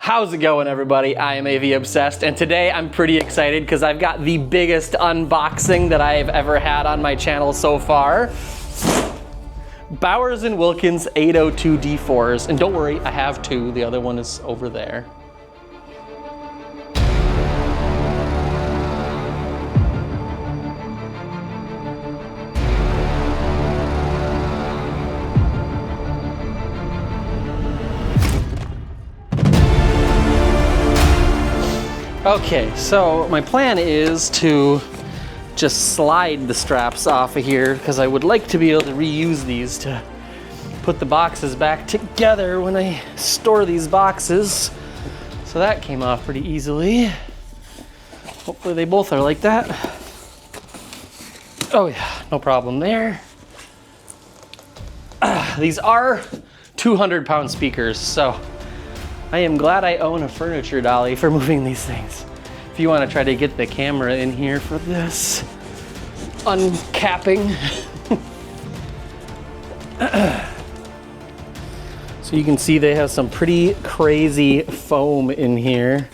How's it going, everybody? I am AV Obsessed, and today I'm pretty excited because I've got the biggest unboxing that I've ever had on my channel so far. Bowers & Wilkins 802 D4s, and don't worry, I have two. The other one is over there. Okay, so my plan is to just slide the straps off of here because I would like to be able to reuse these to put the boxes back together when I store these boxes. So that came off pretty easily. Hopefully they both are like that. Oh yeah, no problem there. These are 200-pound speakers, so I am glad I own a furniture dolly for moving these things. If you want to try to get the camera in here for this uncapping. So you can see they have some pretty crazy foam in here.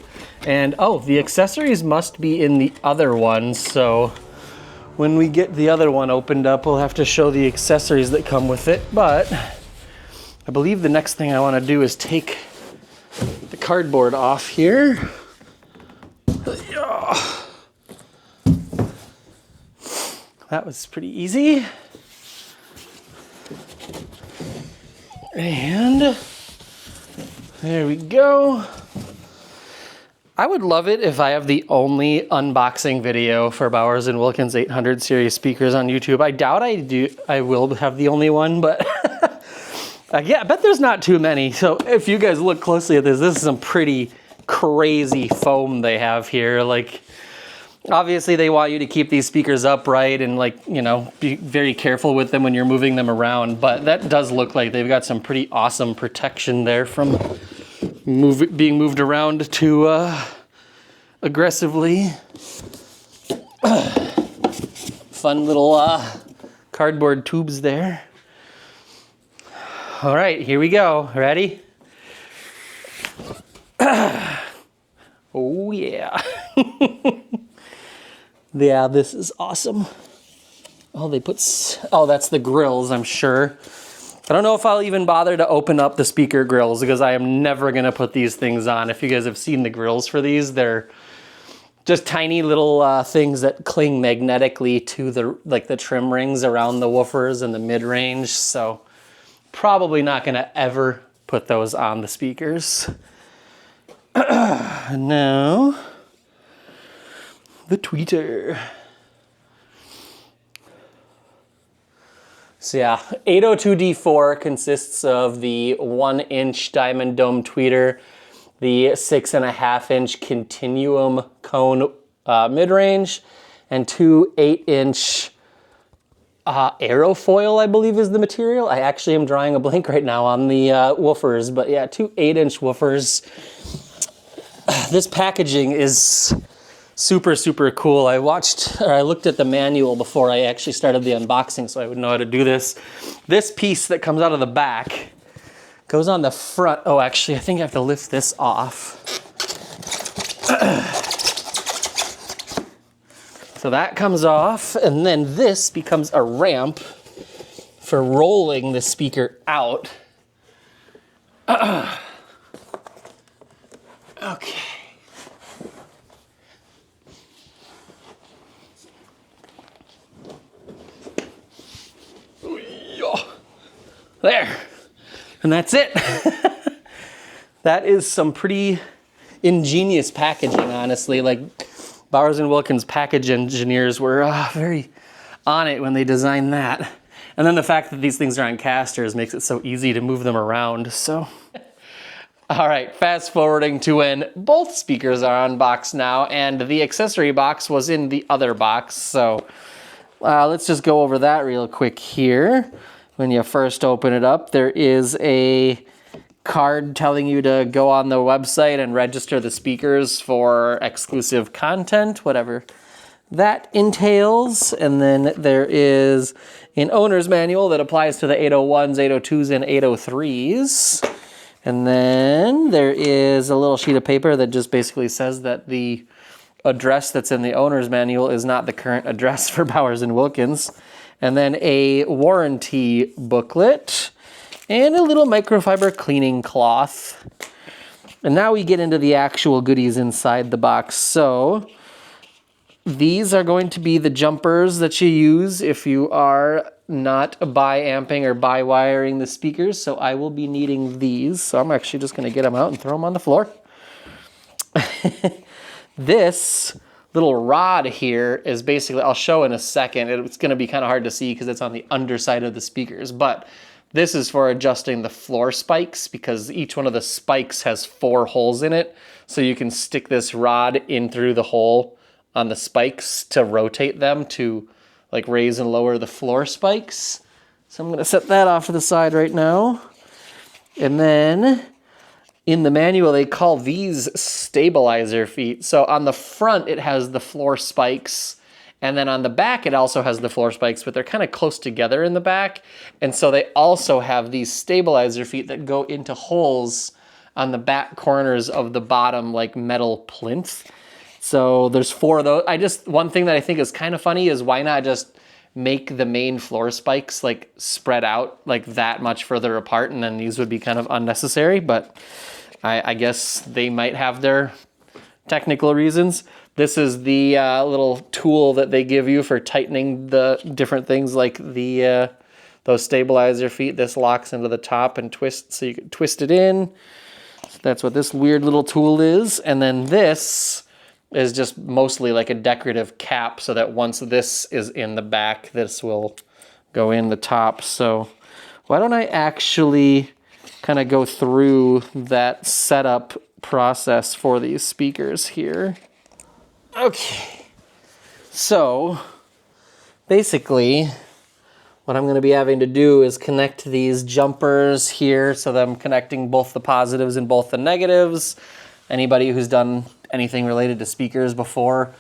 And oh, the accessories must be in the other one, so when we get the other one opened up, we'll have to show the accessories that come with it. But I believe the next thing I want to do is take the cardboard off here. That was pretty easy. And there we go. I would love it if I have the only unboxing video for Bowers & Wilkins 800 series speakers on YouTube. I doubt I will have the only one, but yeah, I bet there's not too many. So if you guys look closely at this is some pretty crazy foam they have here. Like, obviously they want you to keep these speakers upright and, like, you know, be very careful with them when you're moving them around. But that does look like they've got some pretty awesome protection there from being moved around too aggressively. Fun little cardboard tubes there. All right, here we go. Ready? Oh yeah. Yeah, this is awesome. Oh, oh, that's the grills, I'm sure. I don't know if I'll even bother to open up the speaker grills because I am never gonna put these things on. If you guys have seen the grills for these, they're just tiny little things that cling magnetically to the trim rings around the woofers and the mid-range. So probably not gonna ever put those on the speakers. Now, the tweeter. So yeah, 802 D4 consists of the 1-inch diamond dome tweeter, the 6.5-inch continuum cone mid-range, and two 8-inch aerofoil, I believe is the material. I actually am drawing a blank right now on the woofers, but yeah, two 8-inch woofers. This packaging is super, super cool. I looked at the manual before I actually started the unboxing so I would know how to do this. This piece that comes out of the back goes on the front. Oh, actually, I think I have to lift this off. So that comes off, and then this becomes a ramp for rolling the speaker out. Okay. There. And that's it. That is some pretty ingenious packaging, honestly. Like, Bowers & Wilkins package engineers were very on it when they designed that. And then the fact that these things are on casters makes it so easy to move them around, so. All right, fast forwarding to when both speakers are unboxed now, and the accessory box was in the other box. So let's just go over that real quick here. When you first open it up, there is a card telling you to go on the website and register the speakers for exclusive content, whatever that entails. And then there is an owner's manual that applies to the 801s, 802s, and 803s. And then there is a little sheet of paper that just basically says that the address that's in the owner's manual is not the current address for Bowers & Wilkins. And then a warranty booklet and a little microfiber cleaning cloth. And now we get into the actual goodies inside the box. So these are going to be the jumpers that you use if you are not bi-amping or bi-wiring the speakers. So I will be needing these. So I'm actually just going to get them out and throw them on the floor. This little rod here is basically, I'll show in a second. It's going to be kind of hard to see because it's on the underside of the speakers. But this is for adjusting the floor spikes because each one of the spikes has 4 holes in it. So you can stick this rod in through the hole on the spikes to rotate them to like raise and lower the floor spikes. So I'm going to set that off to the side right now. And then in the manual, they call these stabilizer feet. So on the front, it has the floor spikes. And then on the back, it also has the floor spikes, but they're kind of close together in the back. And so they also have these stabilizer feet that go into holes on the back corners of the bottom, like metal plinth. So there's 4 of those. One thing that I think is kind of funny is why not just make the main floor spikes like spread out like that much further apart, and then these would be kind of unnecessary, but I guess they might have their technical reasons. This is the little tool that they give you for tightening the different things like the those stabilizer feet. This locks into the top and twists, so you can twist it in. So that's what this weird little tool is. And then this is just mostly like a decorative cap so that once this is in the back, this will go in the top. So why don't I actually kind of go through that setup process for these speakers here. Okay, so basically what I'm going to be having to do is connect these jumpers here so that I'm connecting both the positives and both the negatives. Anybody who's done anything related to speakers before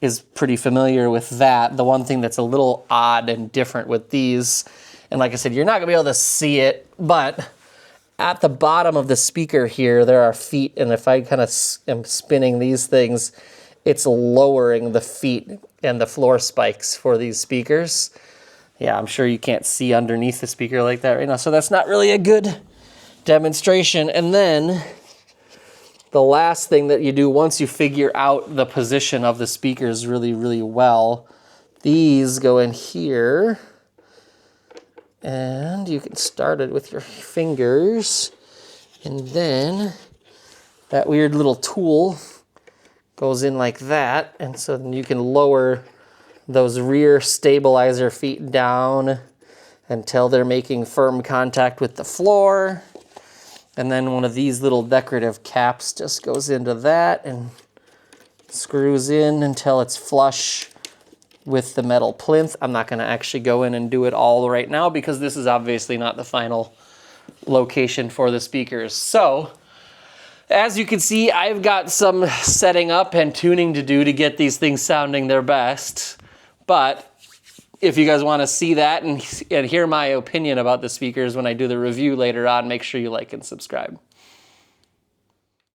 is pretty familiar with that. The one thing that's a little odd and different with these, and like I said, you're not going to be able to see it, but at the bottom of the speaker here, there are feet, and if I kind of am spinning these things, it's lowering the feet and the floor spikes for these speakers. Yeah, I'm sure you can't see underneath the speaker like that right now, so that's not really a good demonstration. And then the last thing that you do once you figure out the position of the speakers really, really well, these go in here, and you can start it with your fingers, and then that weird little tool goes in like that, and so then you can lower those rear stabilizer feet down until they're making firm contact with the floor. And then one of these little decorative caps just goes into that and screws in until it's flush with the metal plinth. I'm not going to actually go in and do it all right now because this is obviously not the final location for the speakers. So as you can see, I've got some setting up and tuning to do to get these things sounding their best. But if you guys want to see that and hear my opinion about the speakers when I do the review later on, make sure you like and subscribe.